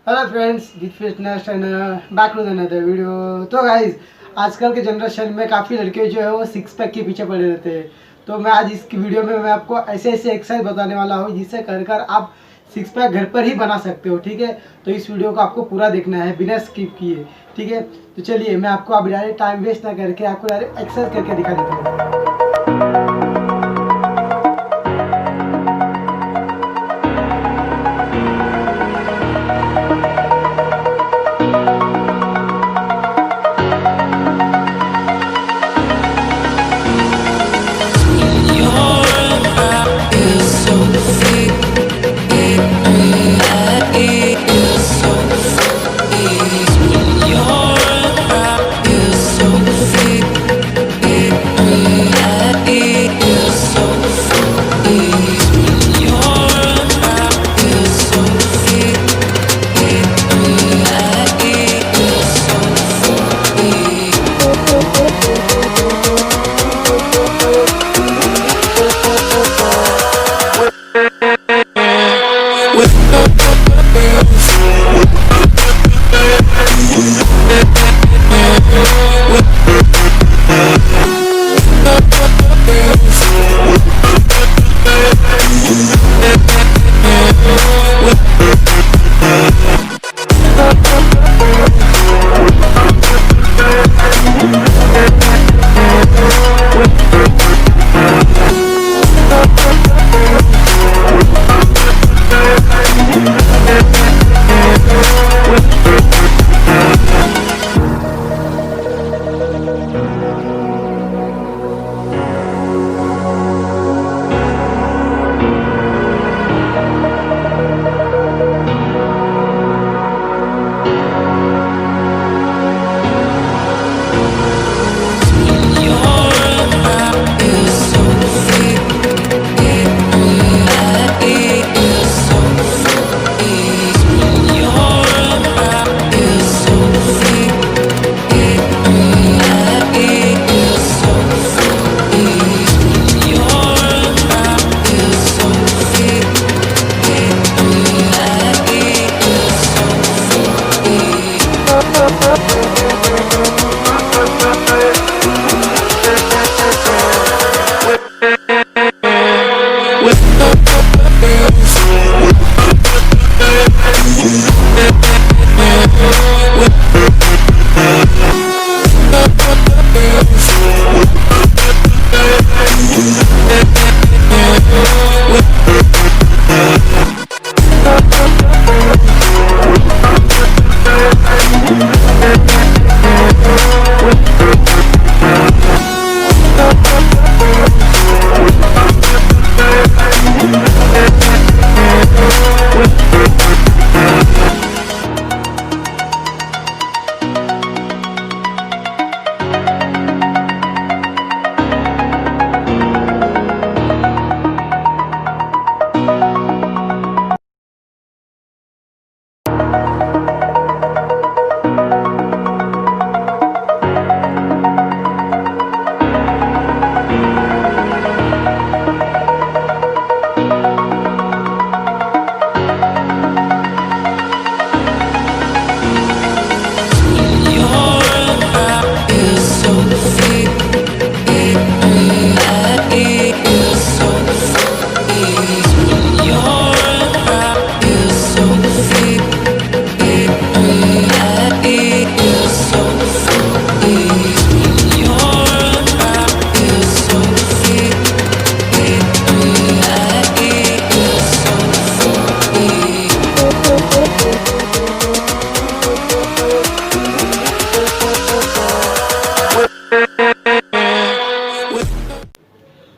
Hello friends, Jeet fitness and back to another video. तो guys, आजकल के जनरेशन में काफ़ी लड़के जो है वो सिक्स पैक के पीछे पड़े रहते हैं। तो मैं आज इस वीडियो में मैं आपको ऐसे ऐसे एक्सरसाइज बताने वाला हूँ जिससे कर कर आप सिक्स पैक घर पर ही बना सकते हो। ठीक है, तो इस वीडियो को आपको पूरा देखना है बिना स्किप किए। ठीक है, तो चलिए मैं आपको अभी डायरेक्ट टाइम वेस्ट ना करके आपको डायरेक्ट एक्सरसाइज करके दिखा देता हूँ।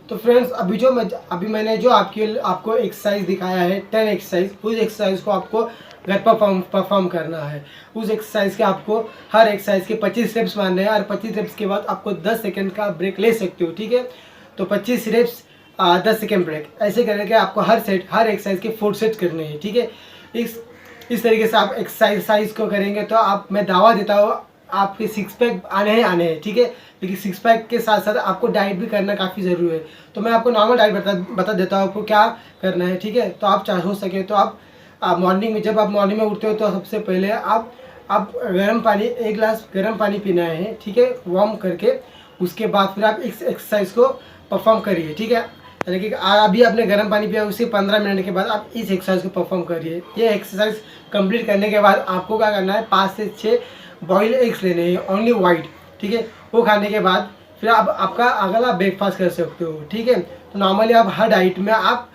तो फ्रेंड्स, अभी मैंने जो आपको एक्सरसाइज दिखाया है 10 एक्सरसाइज, उस एक्सरसाइज को आपको घर पर परफॉर्म करना है। उस एक्सरसाइज के आपको हर एक्सरसाइज के 25 रेप्स मारने हैं और 25 रेप्स के बाद आपको 10 सेकंड का ब्रेक ले सकते हो। ठीक है, तो 25 रेप्स 10 सेकंड ब्रेक, ऐसे करके आपको हर एक्सरसाइज के 4 सेट करने हैं। ठीक है, इस तरीके से आप एक्सरसाइज को करेंगे तो मैं दावा देता हूँ आपके सिक्स पैक आने हैं। ठीक है, लेकिन सिक्स पैक के साथ साथ आपको डाइट भी करना काफ़ी ज़रूरी है। तो मैं आपको नॉर्मल डाइट बता देता हूँ आपको क्या करना है। ठीक है, तो आप चाहे हो सके तो आप आप मॉर्निंग में, जब आप मॉर्निंग में उठते हो तो सबसे पहले आप गर्म पानी, 1 गिलास गर्म पानी पीना है, ठीक है, वार्म करके। उसके बाद फिर आप इस एक्सरसाइज को परफॉर्म करिए, ठीक है। यानी कि अभी आपने गर्म पानी पिया, उससे 15 मिनट के बाद आप इस एक्सरसाइज को परफॉर्म करिए। ये एक्सरसाइज कंप्लीट करने के बाद आपको क्या करना है, 5 से 6 बॉइल्ड एग्स लेने हैं, ओनली वाइट, ठीक है। वो खाने के बाद फिर आप आपका अगला ब्रेकफास्ट कर सकते हो, ठीक है। तो नॉर्मली आप हर डाइट में आप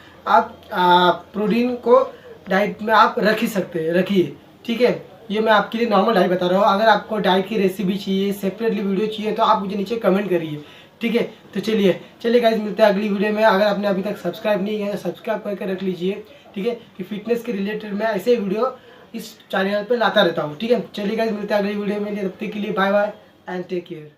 प्रोटीन को डाइट में आप रख ही सकते हैं, रखिए, ठीक है। ये मैं आपके लिए नॉर्मल डाइट बता रहा हूँ। अगर आपको डाइट की रेसिपी चाहिए, सेपरेटली वीडियो चाहिए, तो आप मुझे नीचे कमेंट करिए, ठीक है। तो चलिए गाइस, मिलते हैं अगली वीडियो में। अगर आपने अभी तक सब्सक्राइब नहीं किया तो सब्सक्राइब करके रख लीजिए, ठीक है, कि फिटनेस के रिलेटेड मैं ऐसे वीडियो इस चैनल पर लाता रहता हूँ, ठीक है। चलिए गाइस, मिलते हैं अगली वीडियो में। तब तक के लिए bye bye and take care.